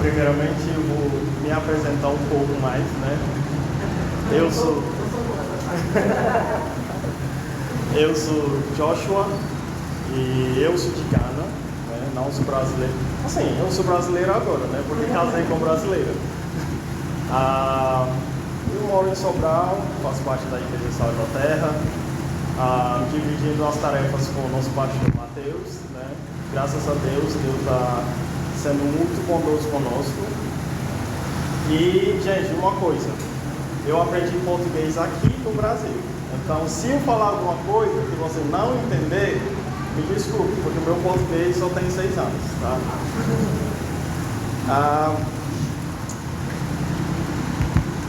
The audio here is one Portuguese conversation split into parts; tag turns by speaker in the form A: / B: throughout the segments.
A: Primeiramente, eu vou me apresentar um pouco mais, né? Eu sou Joshua e eu sou de Ghana, né? Não sou brasileiro. Assim, eu sou brasileiro agora, né? Porque casei com brasileira. Eu moro em Sobral, faço parte da Igreja Sal da Terra, dividindo as tarefas com o nosso pastor Mateus, né? Graças a Deus, Deus está sendo muito bondoso conosco. E, gente, uma coisa, eu aprendi português aqui no Brasil. Então, se eu falar alguma coisa que você não entender, me desculpe, porque o meu português só tem 6 anos, tá?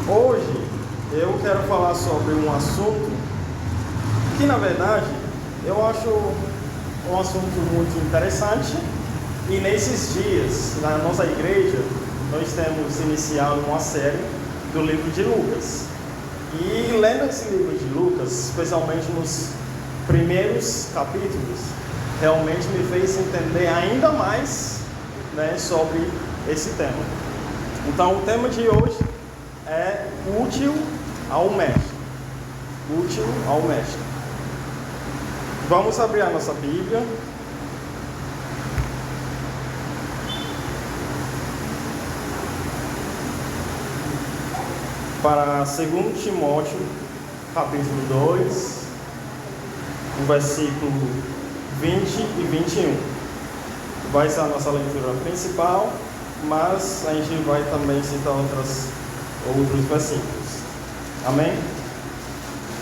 A: Hoje, eu quero falar sobre um assunto que, na verdade, eu acho um assunto muito interessante. E nesses dias, na nossa igreja, nós temos iniciado uma série do livro de Lucas. E lendo esse livro de Lucas, especialmente nos primeiros capítulos, realmente me fez entender ainda mais, né, sobre esse tema. Então, o tema de hoje é útil ao mestre. Útil ao mestre. Vamos abrir a nossa Bíblia. Para 2 Timóteo, capítulo 2, o versículo 20 e 21. Vai ser a nossa leitura principal, mas a gente vai também citar outros versículos. Amém?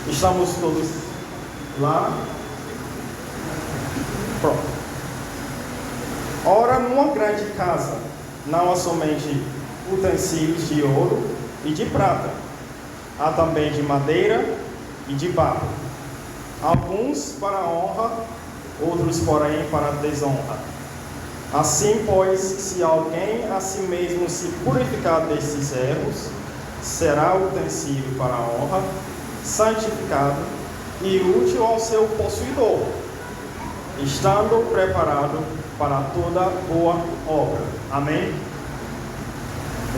A: Estamos todos lá? Pronto. Ora, numa grande casa, não há somente utensílios de ouro e de prata, há também de madeira e de barro, alguns para a honra, outros porém para a desonra. Assim, pois, se alguém a si mesmo se purificar destes erros, será utensílio para a honra, santificado e útil ao seu possuidor, estando preparado para toda boa obra. Amém?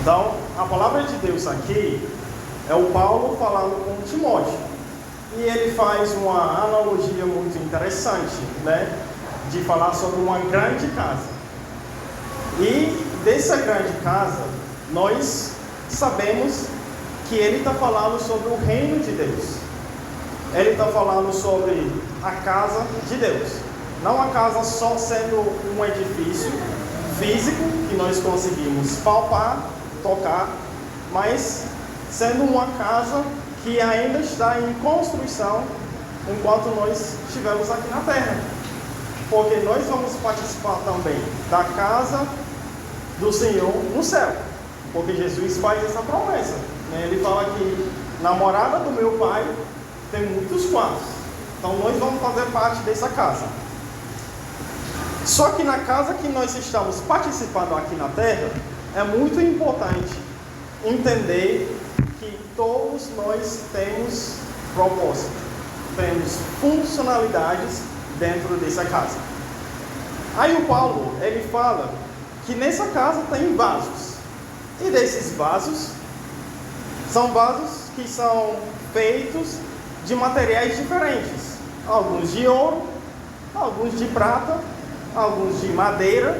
A: Então, a palavra de Deus aqui é o Paulo falando com Timóteo. E ele faz uma analogia muito interessante, né? De falar sobre uma grande casa. E dessa grande casa, nós sabemos que ele está falando sobre o reino de Deus. Ele está falando sobre a casa de Deus. Não a casa só sendo um edifício físico que nós conseguimos palpar, tocar, mas sendo uma casa que ainda está em construção enquanto nós estivermos aqui na terra. Porque nós vamos participar também da casa do Senhor no céu. Porque Jesus faz essa promessa, né? Ele fala que na morada do meu Pai tem muitos quartos. Então nós vamos fazer parte dessa casa. Só que na casa que nós estamos participando aqui na terra, é muito importante entender que todos nós temos propósito, temos funcionalidades dentro dessa casa. Aí o Paulo, ele fala que nessa casa tem vasos. E desses vasos, são vasos que são feitos de materiais diferentes. Alguns de ouro, alguns de prata, alguns de madeira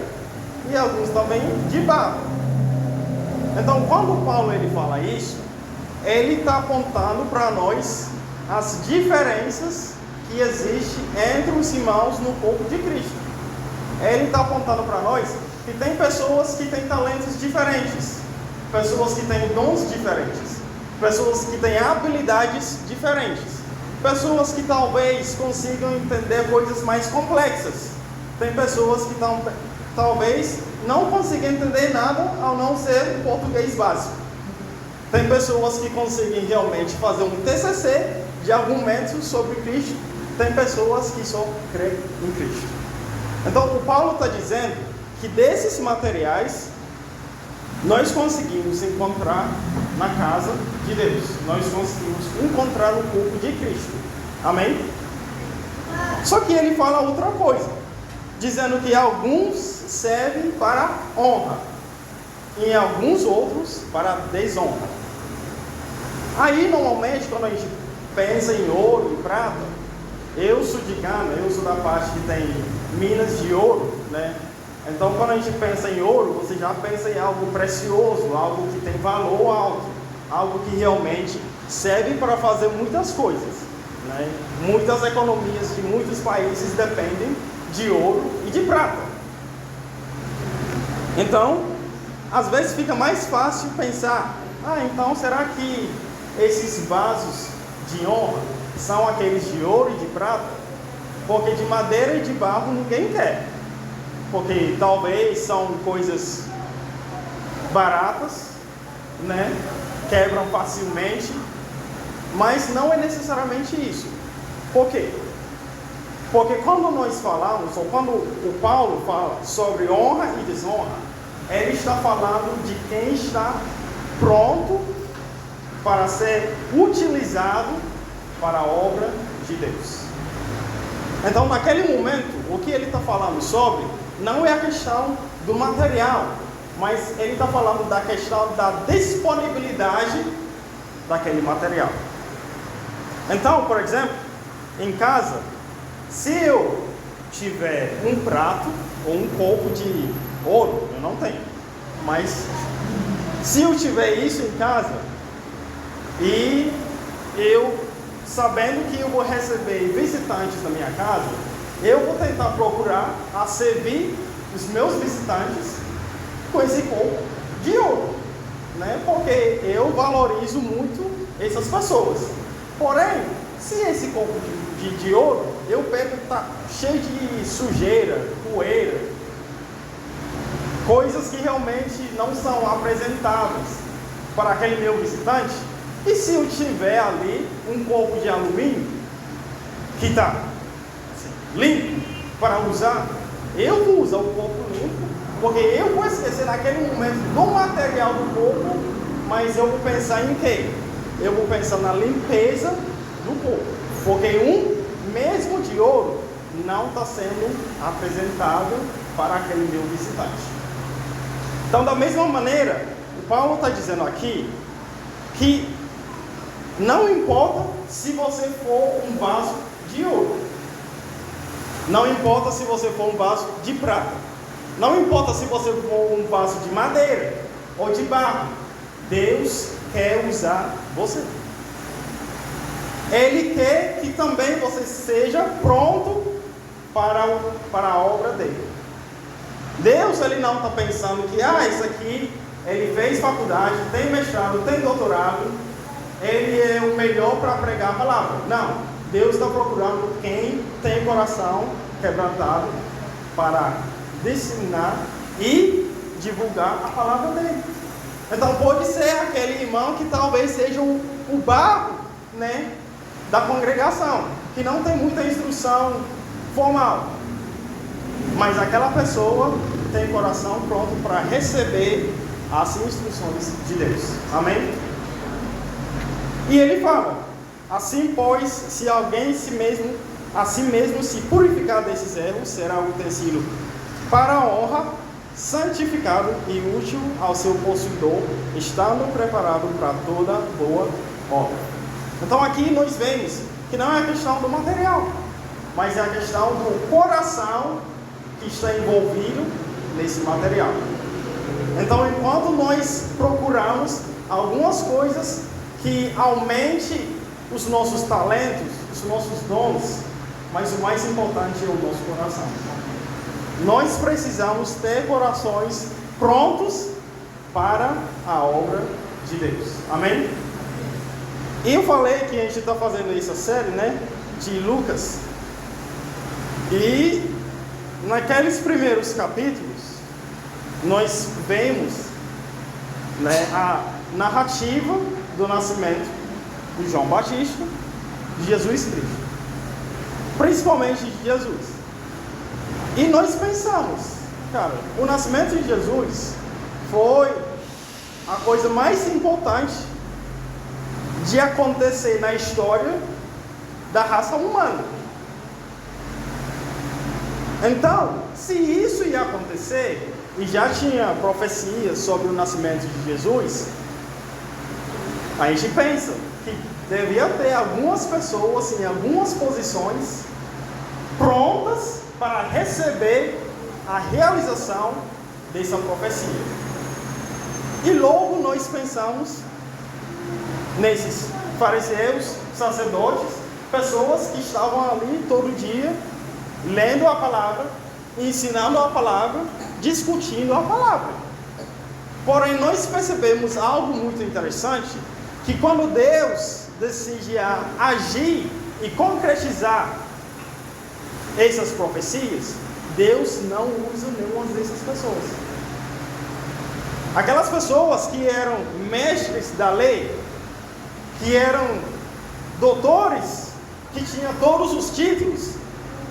A: e alguns também de barro. Então, quando Paulo ele fala isso, ele está apontando para nós as diferenças que existem entre os irmãos no corpo de Cristo. Ele está apontando para nós que tem pessoas que têm talentos diferentes, pessoas que têm dons diferentes, pessoas que têm habilidades diferentes, pessoas que talvez consigam entender coisas mais complexas. Tem pessoas que talvez não consigam entender nada ao não ser o português básico. Tem pessoas que conseguem realmente fazer um TCC de argumentos sobre Cristo. Tem pessoas que só creem em Cristo. Então, o Paulo está dizendo que desses materiais nós conseguimos encontrar na casa de Deus. Nós conseguimos encontrar no corpo de Cristo. Amém? Só que ele fala outra coisa, dizendo que alguns servem para honra. e em alguns outros para desonra. Aí, normalmente, quando a gente pensa em ouro e prata, eu sou de Gana, eu sou da parte que tem minas de ouro, né? Então, quando a gente pensa em ouro, você já pensa em algo precioso, algo que tem valor alto, algo que realmente serve para fazer muitas coisas, né? Muitas economias de muitos países dependem de ouro e de prata. Então, às vezes fica mais fácil pensar, então será que esses vasos de honra são aqueles de ouro e de prata? Porque de madeira e de barro ninguém quer. Porque talvez são coisas baratas, né? Quebram facilmente, mas não é necessariamente isso. Por quê? Porque quando nós falamos, ou quando o Paulo fala sobre honra e desonra, ele está falando de quem está pronto para ser utilizado para a obra de Deus. Então, naquele momento, o que ele está falando sobre não é a questão do material, mas ele está falando da questão da disponibilidade daquele material. Então, por exemplo, em casa, se eu tiver um prato ou um copo de ouro, eu não tenho, mas se eu tiver isso em casa e eu sabendo que eu vou receber visitantes na minha casa, eu vou tentar procurar a servir os meus visitantes com esse copo de ouro, né? Porque eu valorizo muito essas pessoas. Porém, se esse copo de ouro eu pego tá cheio de sujeira, poeira, coisas que realmente não são apresentadas para aquele meu visitante, e se eu tiver ali um copo de alumínio que está limpo para usar, eu vou usar o copo limpo, porque eu vou esquecer naquele momento do material do copo, mas eu vou pensar em quê? Eu vou pensar na limpeza do copo, porque um mesmo de ouro não está sendo apresentado para aquele meu visitante. Então, da mesma maneira, o Paulo está dizendo aqui que não importa se você for um vaso de ouro, não importa se você for um vaso de prata, não importa se você for um vaso de madeira ou de barro, Deus quer usar você. Ele quer que também você seja pronto para a obra dele. Deus, ele não está pensando que isso aqui, ele fez faculdade, tem mestrado, tem doutorado, ele é o melhor para pregar a palavra. Não, Deus está procurando quem tem coração quebrantado para disseminar e divulgar a palavra dele. Então pode ser aquele irmão que talvez seja o barro, né, da congregação, que não tem muita instrução formal, mas aquela pessoa tem coração pronto para receber as instruções de Deus. Amém? E ele fala: assim, pois, se alguém a si mesmo se purificar desses erros, será o utensílio para a honra, santificado e útil ao seu possuidor, estando preparado para toda boa obra. Então aqui nós vemos que não é a questão do material, mas é a questão do coração que está envolvido nesse material. Então, enquanto nós procuramos algumas coisas que aumente os nossos talentos, os nossos dons, mas o mais importante é o nosso coração. Nós precisamos ter corações prontos para a obra de Deus. Amém? E eu falei que a gente está fazendo essa série, né, de Lucas. E naqueles primeiros capítulos, nós vemos, né, a narrativa do nascimento de João Batista, de Jesus Cristo, principalmente de Jesus. E nós pensamos, cara, o nascimento de Jesus foi a coisa mais importante de acontecer na história da raça humana. Então, se isso ia acontecer, e já tinha profecias sobre o nascimento de Jesus, a gente pensa que devia ter algumas pessoas em algumas posições prontas para receber a realização dessa profecia. E logo nós pensamos nesses fariseus, sacerdotes, pessoas que estavam ali todo dia, lendo a palavra, ensinando a palavra, discutindo a palavra. Porém, nós percebemos algo muito interessante, que quando Deus decide agir e concretizar essas profecias, Deus não usa nenhuma dessas pessoas. Aquelas pessoas que eram mestres da lei, que eram doutores, que tinham todos os títulos,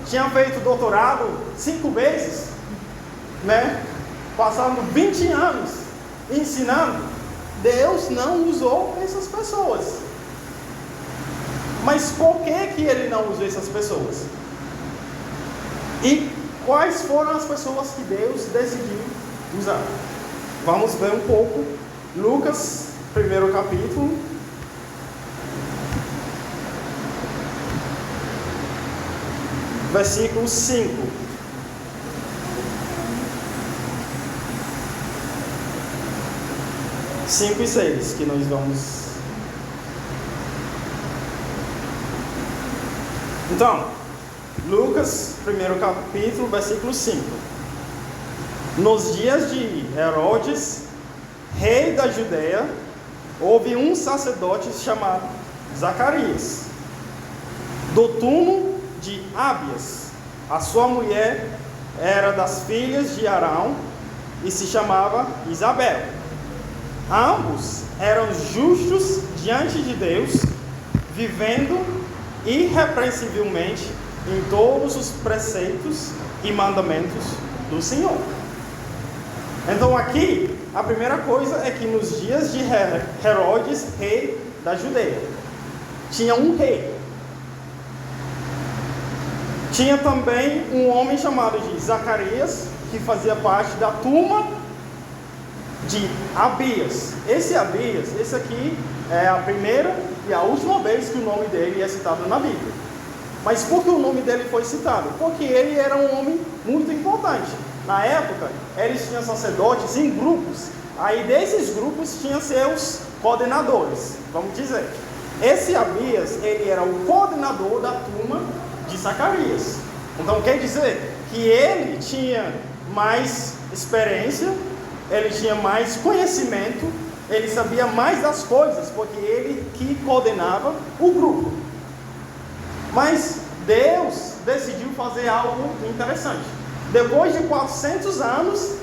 A: tinham feito doutorado 5 vezes, né? Passando 20 anos ensinando, Deus não usou essas pessoas. Mas por que Ele não usou essas pessoas? E quais foram as pessoas que Deus decidiu usar? Vamos ver um pouco. Lucas, primeiro capítulo. Versículo 5. Cinco e 6, que nós vamos. Então, Lucas, primeiro capítulo, versículo 5. Nos dias de Herodes, rei da Judeia, houve um sacerdote chamado Zacarias, do turno de Abias. A sua mulher era das filhas de Arão e se chamava Isabel. Ambos eram justos diante de Deus, vivendo irrepreensivelmente em todos os preceitos e mandamentos do Senhor. Então aqui, a primeira coisa é que nos dias de Herodes, rei da Judeia, tinha um rei. Tinha também um homem chamado de Zacarias, que fazia parte da turma de Abias. Esse Abias, esse aqui é a primeira e a última vez que o nome dele é citado na Bíblia. Mas por que o nome dele foi citado? Porque ele era um homem muito importante. Na época, eles tinham sacerdotes em grupos. Aí desses grupos tinham seus coordenadores, vamos dizer. Esse Abias, ele era o coordenador da turma de Zacarias. Então quer dizer que ele tinha mais experiência, ele tinha mais conhecimento, ele sabia mais das coisas, porque ele que coordenava o grupo. Mas Deus decidiu fazer algo interessante. Depois de 400 anos,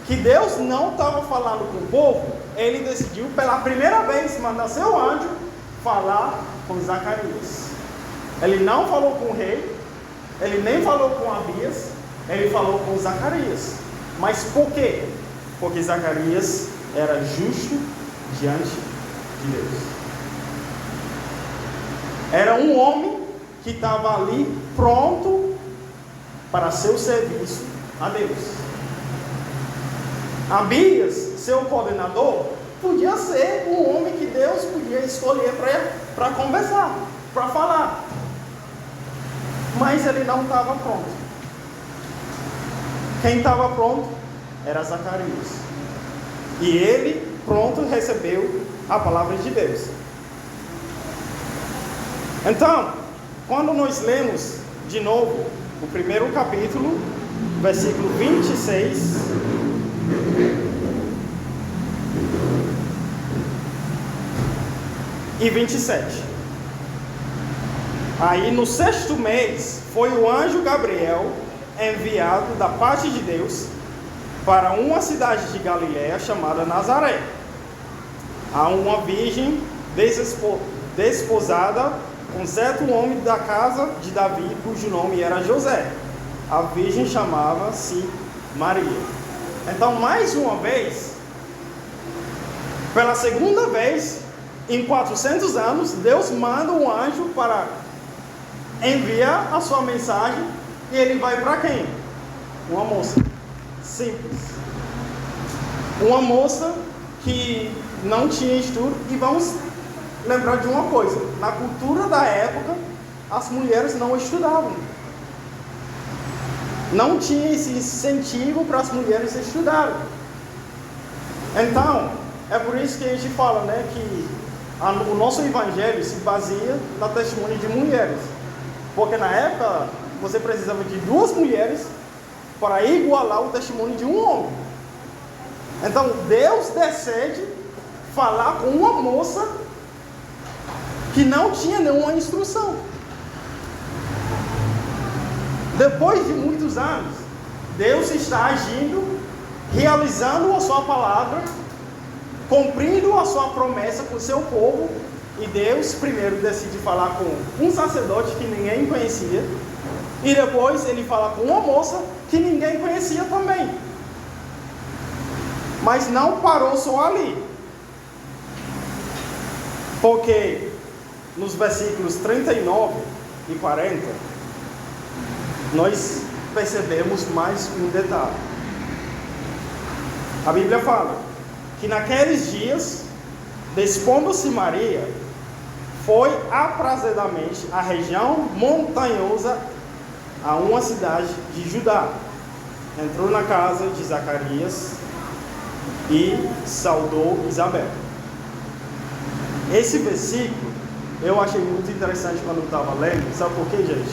A: que Deus não estava falando com o povo, ele decidiu pela primeira vez mandar seu anjo falar com Zacarias. Ele não falou com o rei, ele nem falou com Abias, ele falou com Zacarias. Mas por quê? Porque Zacarias era justo diante de Deus. Era um homem que estava ali pronto para seu serviço a Deus. Abias, seu coordenador, podia ser um homem que Deus podia escolher para conversar, para falar. Mas ele não estava pronto. Quem estava pronto era Zacarias. E ele pronto recebeu a palavra de Deus. Então, quando nós lemos de novo o primeiro capítulo, versículo 26, e 27. Aí no 6º mês foi o anjo Gabriel enviado da parte de Deus para uma cidade de Galiléia chamada Nazaré, a uma virgem desposada com certo homem da casa de Davi, cujo nome era José. A virgem chamava-se Maria. Então, mais uma vez, pela segunda vez em 400 anos, Deus manda um anjo para enviar a sua mensagem, e ele vai para quem? Uma moça simples. Uma moça que não tinha estudo, e vamos lembrar de uma coisa: na cultura da época, as mulheres não estudavam. Não tinha esse incentivo para as mulheres estudarem. Então, é por isso que a gente fala, né, que o nosso evangelho se baseia no testemunho de mulheres. Porque na época, você precisava de 2 mulheres para igualar o testemunho de um homem. Então, Deus decide falar com uma moça que não tinha nenhuma instrução. Depois de muitos anos, Deus está agindo, realizando a sua palavra, cumprindo a sua promessa com o seu povo. E Deus primeiro decide falar com um sacerdote que ninguém conhecia, e depois ele fala com uma moça que ninguém conhecia também. Mas não parou só ali, porque nos versículos 39 e 40 nós percebemos mais um detalhe. A Bíblia fala que naqueles dias, dispondo-se Maria, foi aprazedamente à região montanhosa a uma cidade de Judá. Entrou na casa de Zacarias e saudou Isabel. Esse versículo eu achei muito interessante quando eu estava lendo. Sabe por quê, gente?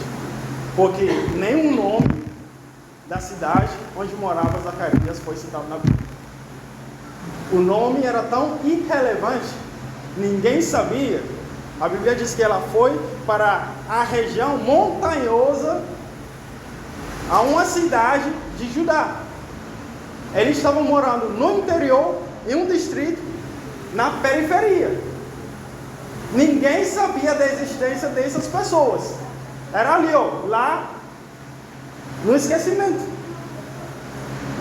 A: Porque nenhum nome da cidade onde morava Zacarias foi citado na Bíblia. O nome era tão irrelevante, ninguém sabia. A Bíblia diz que ela foi para a região montanhosa, a uma cidade de Judá. Eles estavam morando no interior, em um distrito, na periferia. Ninguém sabia da existência dessas pessoas. Era ali, ó, lá, no esquecimento.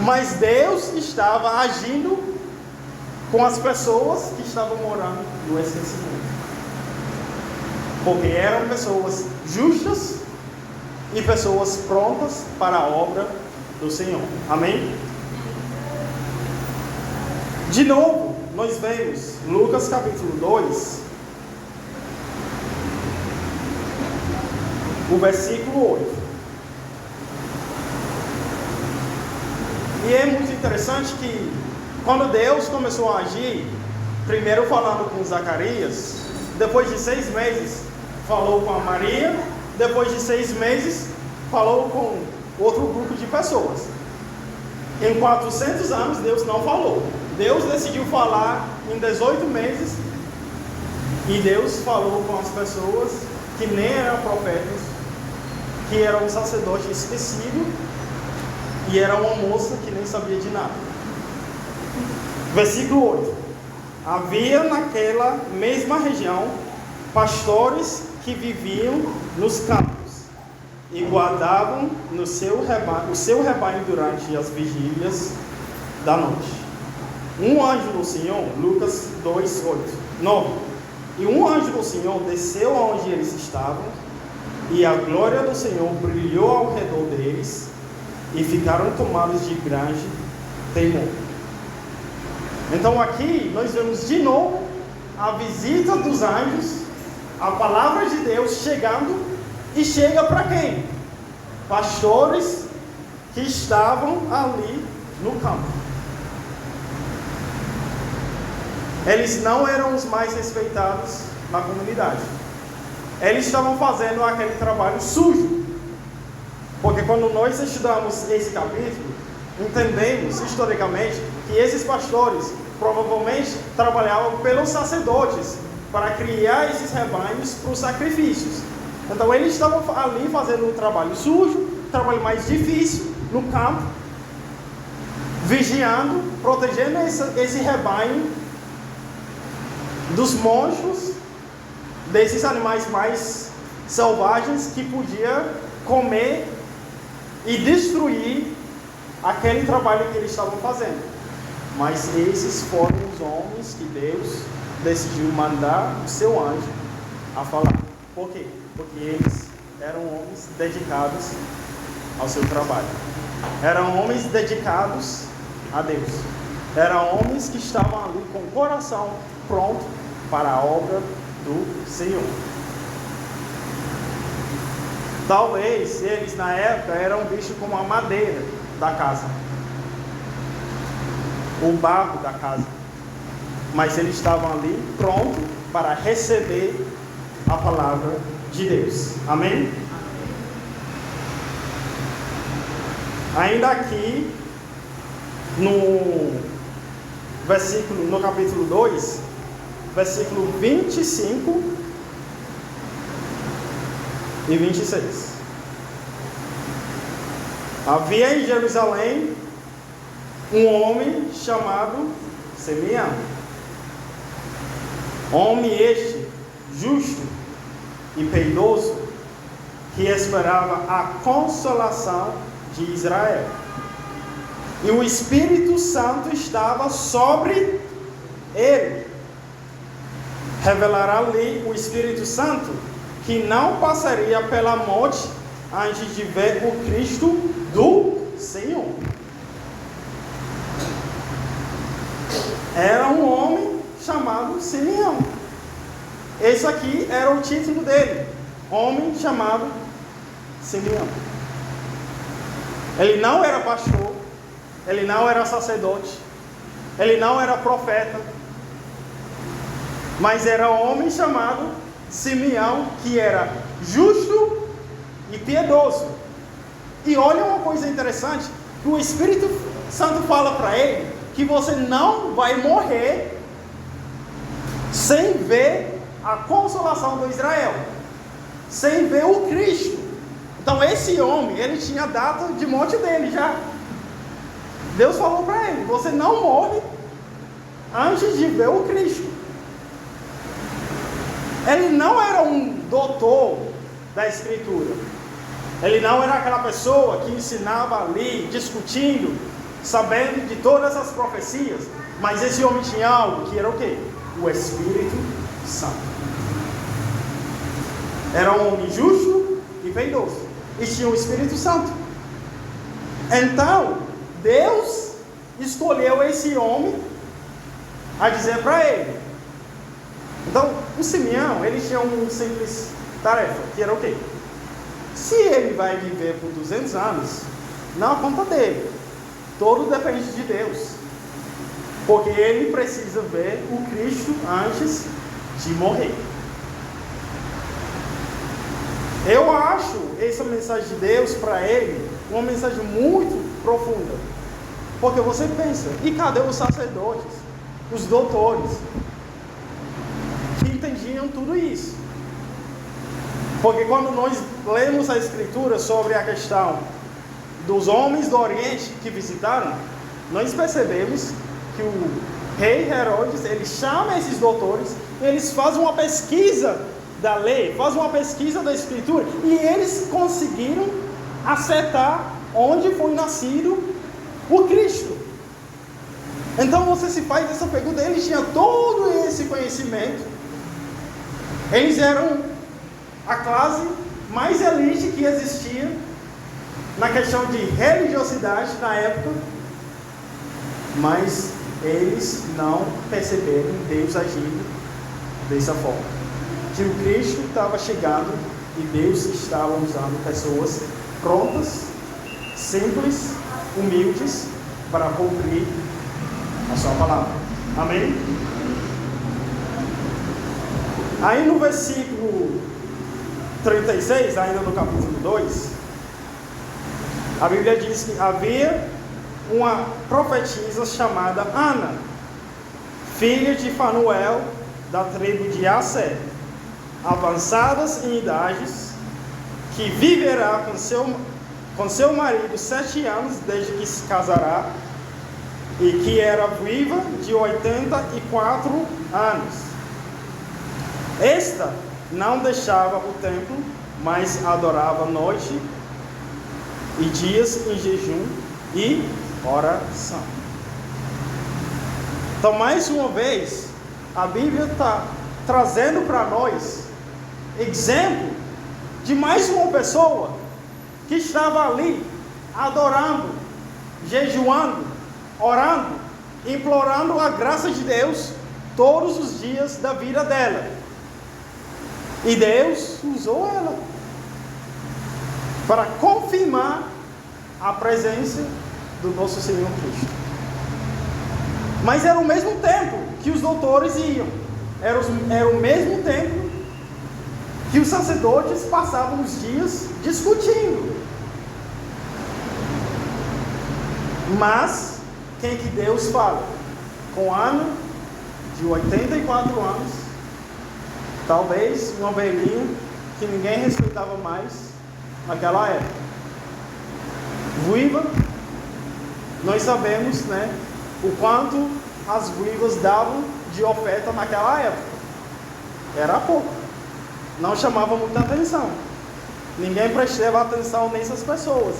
A: Mas Deus estava agindo com as pessoas que estavam morando no esquecimento. Porque eram pessoas justas e pessoas prontas para a obra do Senhor. Amém? De novo, nós vemos Lucas capítulo 2, o versículo 8. E é muito interessante que quando Deus começou a agir, primeiro falando com Zacarias, depois de 6 meses falou com a Maria, depois de 6 meses falou com outro grupo de pessoas. Em 400 anos Deus não falou. Deus decidiu falar em 18 meses, e Deus falou com as pessoas que nem eram profetas, que era um sacerdote esquecido, e era uma moça que nem sabia de nada. Versículo 8. Havia naquela mesma região pastores que viviam nos campos e guardavam o seu rebanho durante as vigílias da noite. Um anjo do Senhor, Lucas 2, 8, 9. E um anjo do Senhor desceu aonde eles estavam, e a glória do Senhor brilhou ao redor deles, e ficaram tomados de grande temor. Então aqui nós vemos de novo a visita dos anjos, a palavra de Deus chegando, e chega para quem? Pastores que estavam ali no campo. Eles não eram os mais respeitados na comunidade. Eles estavam fazendo aquele trabalho sujo. Porque quando nós estudamos esse capítulo, entendemos historicamente que esses pastores provavelmente trabalhavam pelos sacerdotes para criar esses rebanhos para os sacrifícios. Então eles estavam ali fazendo um trabalho sujo, um trabalho mais difícil no campo, vigiando, protegendo esse rebanho dos monstros, desses animais mais selvagens que podia comer e destruir aquele trabalho que eles estavam fazendo. Mas esses foram os homens que Deus decidiu mandar o seu anjo a falar. Por quê? Porque eles eram homens dedicados ao seu trabalho. Eram homens dedicados a Deus. Eram homens que estavam ali com o coração pronto para a obra do Senhor. Talvez eles na época eram vistos como a madeira da casa, o barro da casa, mas eles estavam ali prontos para receber a palavra de Deus. Amém? Ainda aqui no capítulo 2, versículo 25 e 26. Havia em Jerusalém um homem chamado Simeão. Homem este, justo e piedoso, que esperava a consolação de Israel. E o Espírito Santo estava sobre ele. Revelará-lhe o Espírito Santo que não passaria pela morte antes de ver o Cristo do Senhor. Era um homem chamado Simeão. Esse aqui era o título dele. Homem chamado Simeão. Ele não era pastor. Ele não era sacerdote. Ele não era profeta. Mas era um homem chamado Simeão, que era justo e piedoso. E olha uma coisa interessante, que o Espírito Santo fala para ele que você não vai morrer sem ver a consolação do Israel, sem ver o Cristo. Então esse homem, ele tinha a data de morte dele já. Deus falou para ele, você não morre antes de ver o Cristo. Ele não era um doutor da Escritura. Ele não era aquela pessoa que ensinava ali, discutindo, sabendo de todas as profecias. Mas esse homem tinha algo que era o quê? O Espírito Santo. Era um homem justo e piedoso. E tinha o Espírito Santo. Então, Deus escolheu esse homem a dizer para ele. Então, o Simeão, ele tinha uma simples tarefa, que era o quê? Se ele vai viver por 200 anos, não é conta dele. Tudo depende de Deus. Porque ele precisa ver o Cristo antes de morrer. Eu acho essa mensagem de Deus para ele uma mensagem muito profunda. Porque você pensa, e cadê os sacerdotes, os doutores, que entendiam tudo isso? Porque quando nós lemos a Escritura sobre a questão dos homens do Oriente que visitaram, nós percebemos que o rei Herodes, ele chama esses doutores, eles fazem uma pesquisa da lei, fazem uma pesquisa da Escritura, e eles conseguiram acertar onde foi nascido o Cristo. Então você se faz essa pergunta, eles tinham todo esse conhecimento, eles eram a classe mais elite que existia na questão de religiosidade na época, mas eles não perceberam Deus agindo dessa forma, que o Cristo estava chegando e Deus estava usando pessoas prontas, simples, humildes, para cumprir a sua palavra. Amém? Aí no versículo 36, ainda no capítulo 2, a Bíblia diz que havia uma profetisa chamada Ana, filha de Fanuel, da tribo de Asser, avançadas em idades, que viverá com seu marido 7 anos desde que se casará, e que era viva de 84 anos. Esta não deixava o templo, mas adorava noite e dias em jejum e oração. Então, mais uma vez, a Bíblia está trazendo para nós exemplo de mais uma pessoa que estava ali adorando, jejuando, orando, implorando a graça de Deus todos os dias da vida dela. E Deus usou ela para confirmar a presença do nosso Senhor Cristo. Mas era o mesmo tempo que os doutores iam, era o mesmo tempo que os sacerdotes passavam os dias discutindo. Mas quem que Deus fala? Com Ana, de 84 anos, talvez uma velhinha que ninguém respeitava mais naquela época. Viúva, nós sabemos, né, o quanto as viúvas davam de oferta naquela época. Era pouco, não chamava muita atenção. Ninguém prestava atenção nessas pessoas.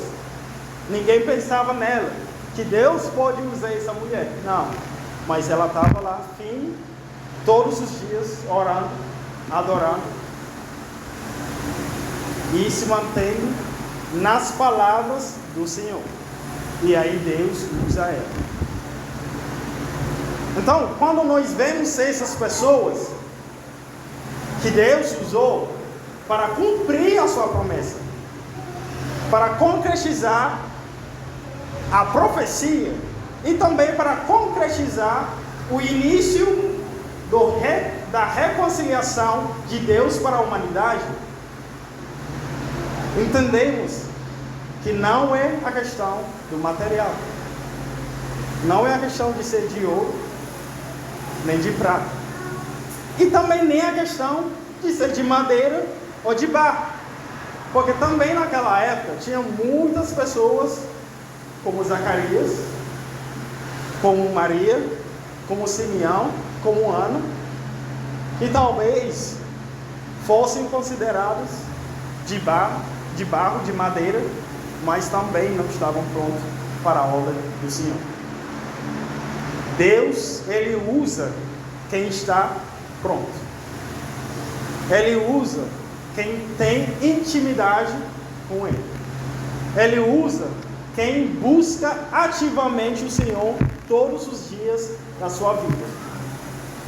A: Ninguém pensava nela, que Deus pode usar essa mulher. Não, mas ela estava lá, firme, todos os dias, orando, adorando, e se mantendo nas palavras do Senhor. E aí Deus usa ela. Então, quando nós vemos essas pessoas que Deus usou para cumprir a sua promessa, para concretizar a profecia e também para concretizar o início da reconciliação de Deus para a humanidade, entendemos que não é a questão do material, não é a questão de ser de ouro nem de prata, e também nem a questão de ser de madeira ou de barro, porque também naquela época tinha muitas pessoas como Zacarias, como Maria, como Simeão, como Ana, que talvez fossem considerados de barro, de madeira, mas também não estavam prontos para a obra do Senhor. Deus, Ele usa quem está pronto. Ele usa quem tem intimidade com Ele. Ele usa quem busca ativamente o Senhor todos os dias da sua vida.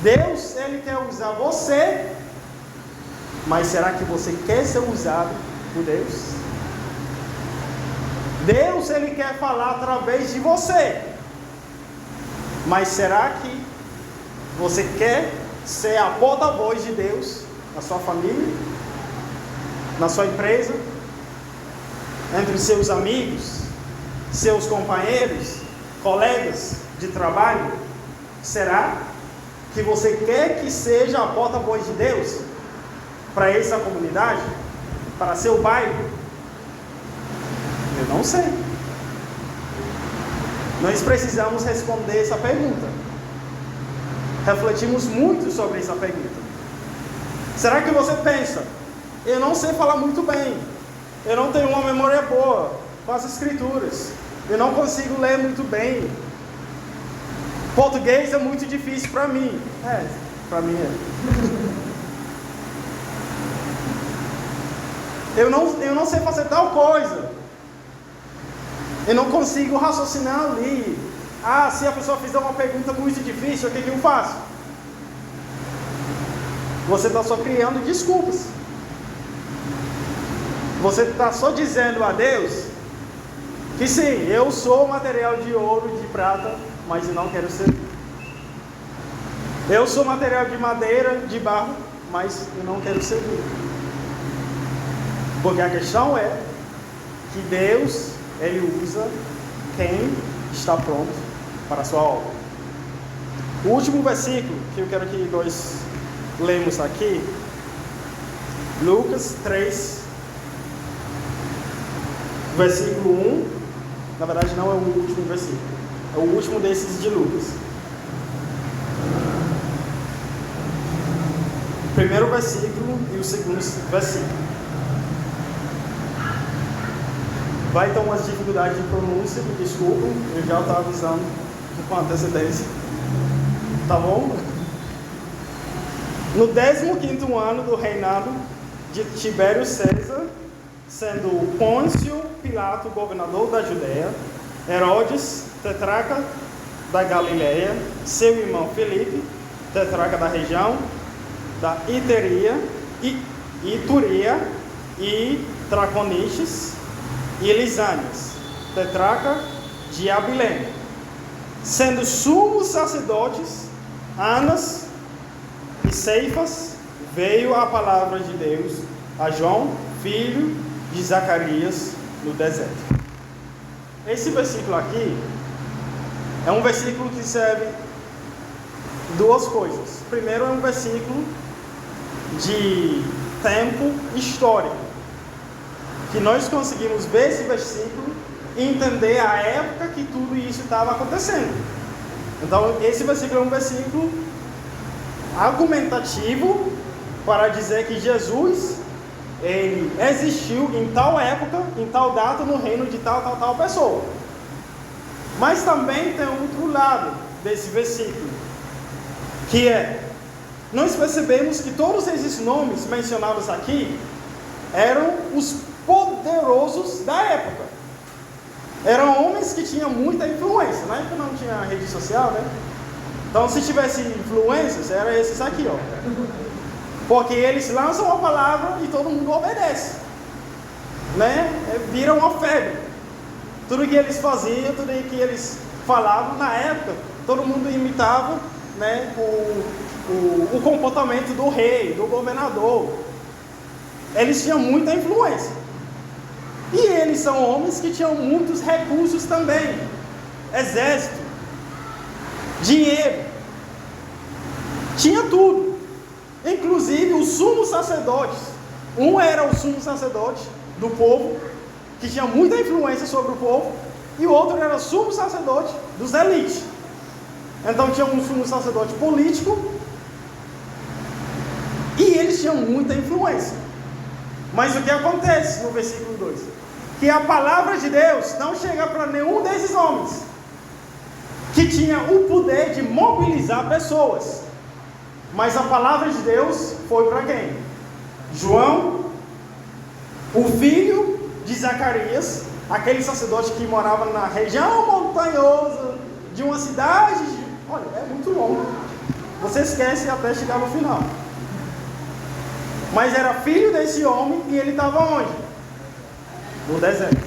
A: Deus, Ele quer usar você, mas será que você quer ser usado por Deus? Deus, Ele quer falar através de você, mas será que você quer ser a porta-voz de Deus na sua família, na sua empresa, entre seus amigos, seus companheiros, colegas de trabalho? Será que você quer que seja a porta-voz de Deus para essa comunidade, para seu bairro? Eu não sei. Nós precisamos responder essa pergunta. Refletimos muito sobre essa pergunta. Será que você pensa: eu não sei falar muito bem, eu não tenho uma memória boa com as escrituras, eu não consigo ler muito bem, português é muito difícil para mim? Para mim é. Eu não sei fazer tal coisa, eu não consigo raciocinar ali. Se a pessoa fizer uma pergunta muito difícil, o que eu faço? Você está só criando desculpas. Você está só dizendo a Deus que sim, eu sou material de ouro e de prata, mas eu não quero ser. Eu sou material de madeira, de barro, mas eu não quero servir. Porque a questão é que Deus, Ele usa quem está pronto para a sua obra. O último versículo que eu quero que nós lemos aqui, Lucas 3, versículo 1. Na verdade não é o último versículo, é o último desses de Lucas. Primeiro versículo e o segundo versículo. Vai ter umas dificuldades de pronúncia, me desculpem, eu já estava avisando com antecedência. Tá bom? No 15º ano do reinado de Tibério César, sendo Pôncio Pilato, governador da Judéia, Herodes, tetrarca da Galileia, seu irmão Filipe, tetrarca da região da Itureia e Traconites, e Lisânias, tetrarca de Abilene, sendo sumos sacerdotes Anas e Ceifas, veio a palavra de Deus a João, filho de Zacarias, no deserto. Esse versículo aqui é um versículo que serve duas coisas. Primeiro, é um versículo de tempo histórico, que nós conseguimos ver esse versículo e entender a época que tudo isso estava acontecendo. Então, esse versículo é um versículo argumentativo para dizer que Jesus, ele existiu em tal época, em tal data, no reino de tal pessoa. Mas também tem outro lado desse versículo, que é, nós percebemos que todos esses nomes mencionados aqui eram os poderosos da época. Eram homens que tinham muita influência. Na época não tinha rede social, né? Então, se tivesse influências, eram esses aqui, ó. Porque eles lançam a palavra e todo mundo obedece, né? Viram uma febre. Tudo que eles faziam, tudo que eles falavam na época, todo mundo imitava, né, o comportamento do rei, do governador. Eles tinham muita influência. E eles são homens que tinham muitos recursos também. Exército, dinheiro, tinha tudo. Inclusive os sumos sacerdotes. Um era o sumo sacerdote do povo, que tinha muita influência sobre o povo, e o outro era o sumo sacerdote dos elites. Então tinha um sumo sacerdote político, e eles tinham muita influência. Mas o que acontece no versículo 2? Que a palavra de Deus não chega para nenhum desses homens, que tinha o poder de mobilizar pessoas. Mas a palavra de Deus foi para quem? João, o filho de Zacarias, aquele sacerdote que morava na região montanhosa de uma cidade. Olha, é muito longo. Você esquece até chegar no final. Mas era filho desse homem e ele estava onde? No deserto.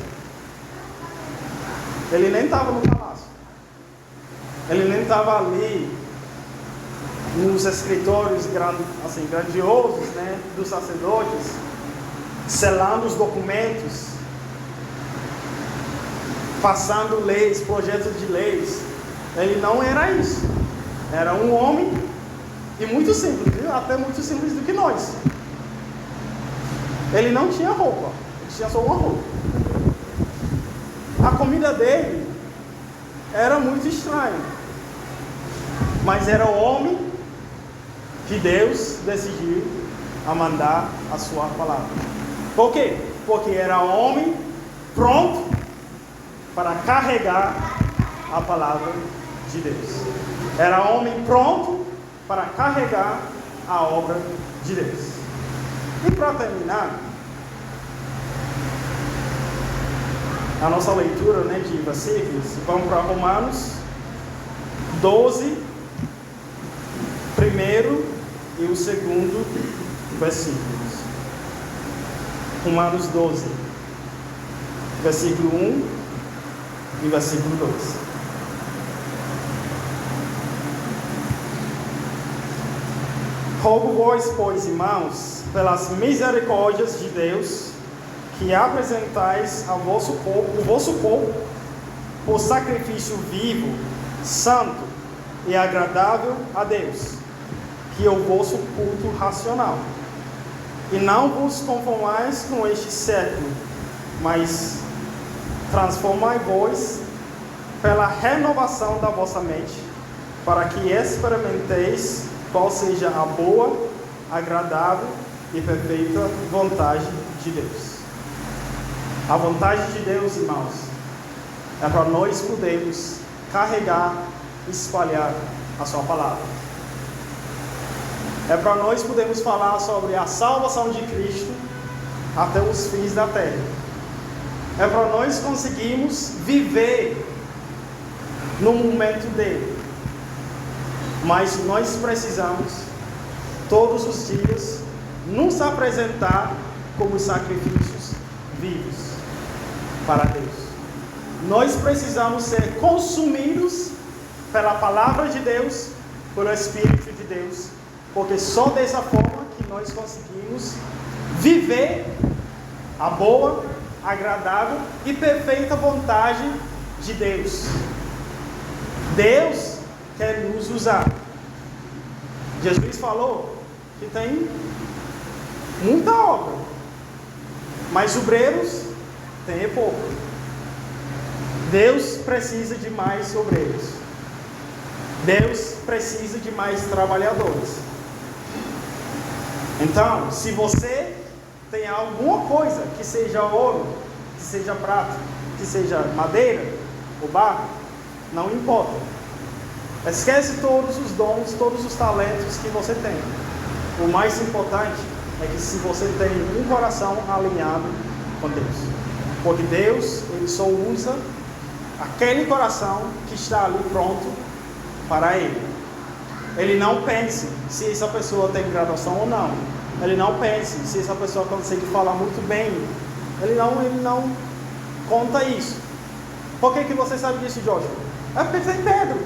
A: Ele nem estava no palácio. Ele nem estava ali nos escritórios assim, grandiosos, né, dos sacerdotes, selando os documentos, passando leis, projetos de leis. Ele não era isso. Era um homem, e muito simples, viu? Até muito simples do que nós. Ele não tinha roupa, ele tinha só uma roupa. A comida dele era muito estranha, mas era o homem que Deus decidiu a mandar a sua palavra. Por quê? Porque era homem pronto para carregar a palavra de Deus. Era homem pronto para carregar a obra de Deus. E para terminar a nossa leitura, né, de versículos, vamos para Romanos 12, primeiro e o segundo versículos. Romanos 12, versículo 1 e versículo 2. Rogo-vos, pois, irmãos, pelas misericórdias de Deus, que apresentais o vosso corpo por sacrifício vivo, santo e agradável a Deus, que é o vosso culto racional. E não vos conformais com este século, mas transformai-vos pela renovação da vossa mente, para que experimenteis qual seja a boa, agradável e perfeita vontade de Deus. A vontade de Deus, irmãos, é para nós podermos carregar e espalhar a sua palavra. É para nós podermos falar sobre a salvação de Cristo, até os fins da terra. É para nós conseguirmos viver no momento dele. Mas nós precisamos, todos os dias, nos apresentar como sacrifícios vivos para Deus. Nós precisamos ser consumidos pela palavra de Deus, pelo Espírito de Deus, porque só dessa forma que nós conseguimos viver a boa, agradável e perfeita vontade de Deus. Deus quer nos usar. Jesus falou que tem muita obra, mas obreiros tem pouco. Deus precisa de mais obreiros. Deus precisa de mais trabalhadores. Então, se você tem alguma coisa que seja ouro, que seja prata, que seja madeira ou barro, não importa. Esquece todos os dons, todos os talentos que você tem. O mais importante é que se você tem um coração alinhado com Deus. Porque Deus, Ele só usa aquele coração que está ali pronto para Ele. Ele não pense se essa pessoa tem graduação ou não. Ele não pense se essa pessoa consegue falar muito bem. Ele não conta isso. Por que você sabe disso, Joshua? É porque tem Pedro.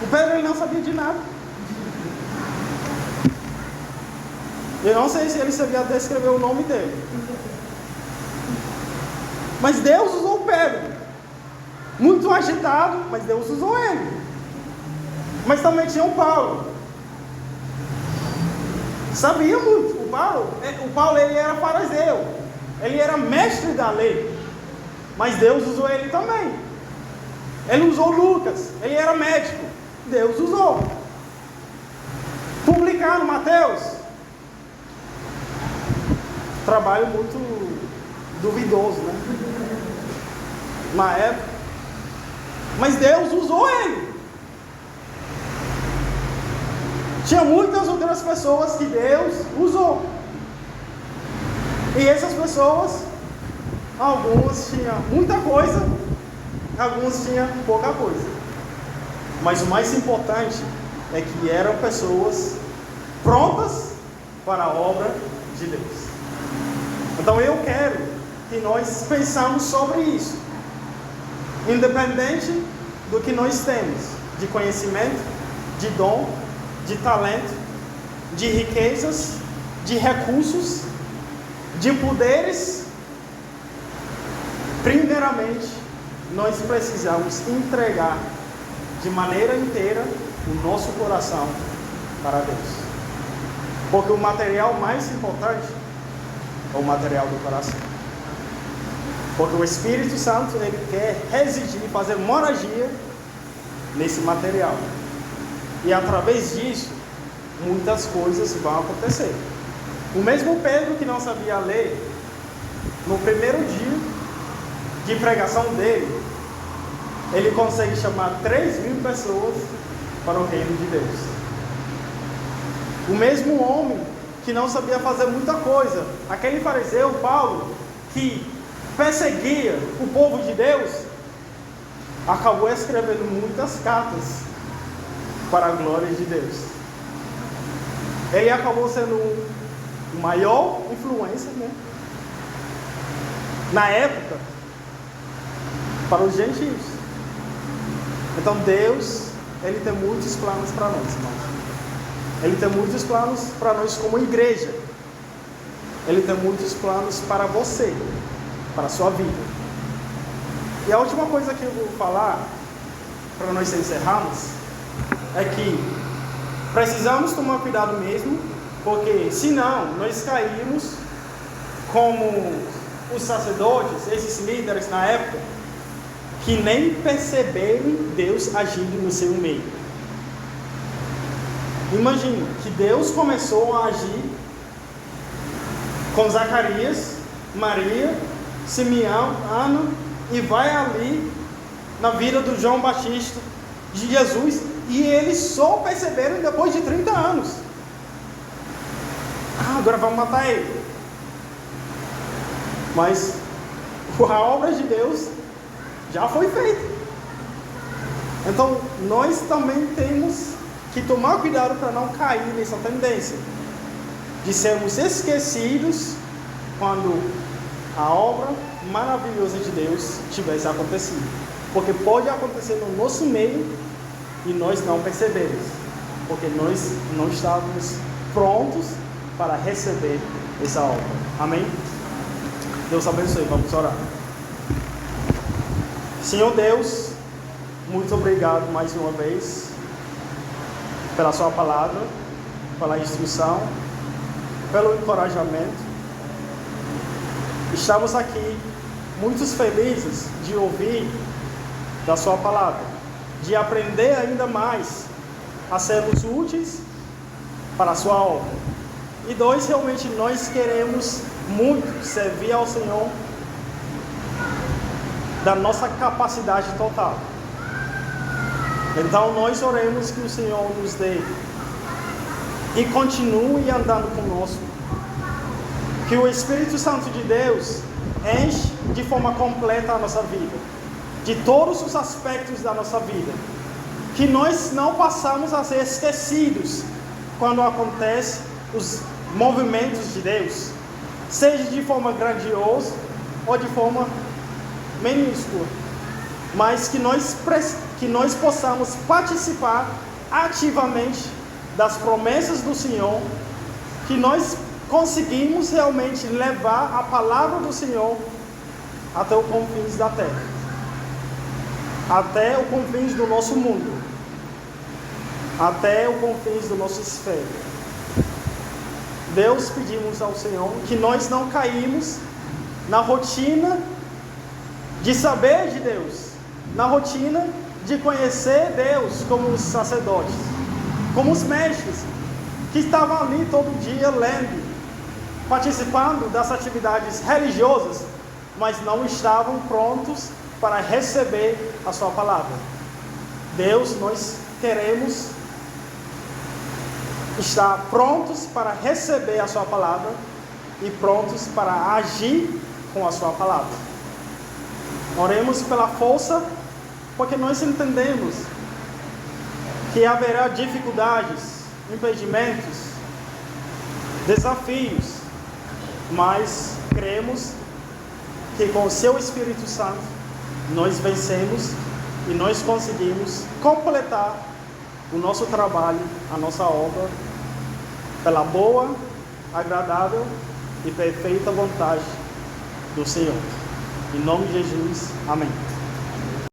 A: O Pedro ele não sabia de nada. Eu não sei se ele sabia descrever o nome dele. Mas Deus usou o Pedro. Muito agitado, mas Deus usou ele. Mas também tinha o Paulo. Sabia muito. O Paulo ele era fariseu. Ele era mestre da lei. Mas Deus usou ele também. Ele usou Lucas. Ele era médico. Deus usou. Publicano, Mateus. Trabalho muito duvidoso, né? Na época. Mas Deus usou ele. Tinha muitas outras pessoas que Deus usou. E essas pessoas, algumas tinham muita coisa, algumas tinham pouca coisa. Mas o mais importante é que eram pessoas prontas para a obra de Deus. Então eu quero que nós pensamos sobre isso. Independente do que nós temos de conhecimento, de dom, de talento, de riquezas, de recursos, de poderes, primeiramente nós precisamos entregar de maneira inteira o nosso coração para Deus. Porque o material mais importante é o material do coração. Porque o Espírito Santo ele quer residir, fazer moradia nesse material. E através disso, muitas coisas vão acontecer. O mesmo Pedro que não sabia ler, no primeiro dia de pregação dele, ele consegue chamar 3.000 pessoas para o reino de Deus. O mesmo homem que não sabia fazer muita coisa, aquele fariseu, Paulo, que perseguia o povo de Deus, acabou escrevendo muitas cartas para a glória de Deus. Ele acabou sendo o maior influência, né? Na época, para os gentios. Então Deus, Ele tem muitos planos para nós, irmãos. Ele tem muitos planos para nós como igreja. Ele tem muitos planos para você, para a sua vida. E a última coisa que eu vou falar, para nós encerrarmos, é que precisamos tomar cuidado mesmo, porque senão nós caímos como os sacerdotes, esses líderes na época, que nem perceberam Deus agindo no seu meio. Imagina que Deus começou a agir com Zacarias, Maria, Simeão, Ana, e vai ali na vida do João Batista, de Jesus, e eles só perceberam depois de 30 anos. Agora vamos matar ele. Mas a obra de Deus já foi feita. Então, nós também temos que tomar cuidado para não cair nessa tendência de sermos esquecidos quando a obra maravilhosa de Deus tivesse acontecido. Porque pode acontecer no nosso meio e nós não percebemos, porque nós não estávamos prontos para receber essa obra. Amém? Deus abençoe. Vamos orar. Senhor Deus, muito obrigado mais uma vez pela sua palavra, pela instrução, pelo encorajamento. Estamos aqui muito felizes de ouvir da sua palavra, de aprender ainda mais a sermos úteis para a sua obra. E dois, realmente nós queremos muito servir ao Senhor da nossa capacidade total. Então nós oremos que o Senhor nos dê e continue andando conosco, que o Espírito Santo de Deus enche de forma completa a nossa vida, de todos os aspectos da nossa vida, que nós não passamos a ser esquecidos quando acontecem os movimentos de Deus, seja de forma grandiosa ou de forma minúscula, mas que nós possamos participar ativamente das promessas do Senhor, que nós conseguimos realmente levar a palavra do Senhor até os confins da terra, até os confins do nosso mundo, até os confins do nosso esfera. Deus, pedimos ao Senhor que nós não caímos na rotina de saber de Deus, na rotina de conhecer Deus como os sacerdotes, como os mestres, que estavam ali todo dia lendo, participando das atividades religiosas, mas não estavam prontos para receber a sua palavra. Deus, nós queremos estar prontos para receber a sua palavra e prontos para agir com a sua palavra. Oremos pela força, porque nós entendemos que haverá dificuldades, impedimentos, desafios, mas cremos que com o seu Espírito Santo nós vencemos e nós conseguimos completar o nosso trabalho, a nossa obra, pela boa, agradável e perfeita vontade do Senhor. Em nome de Jesus, amém.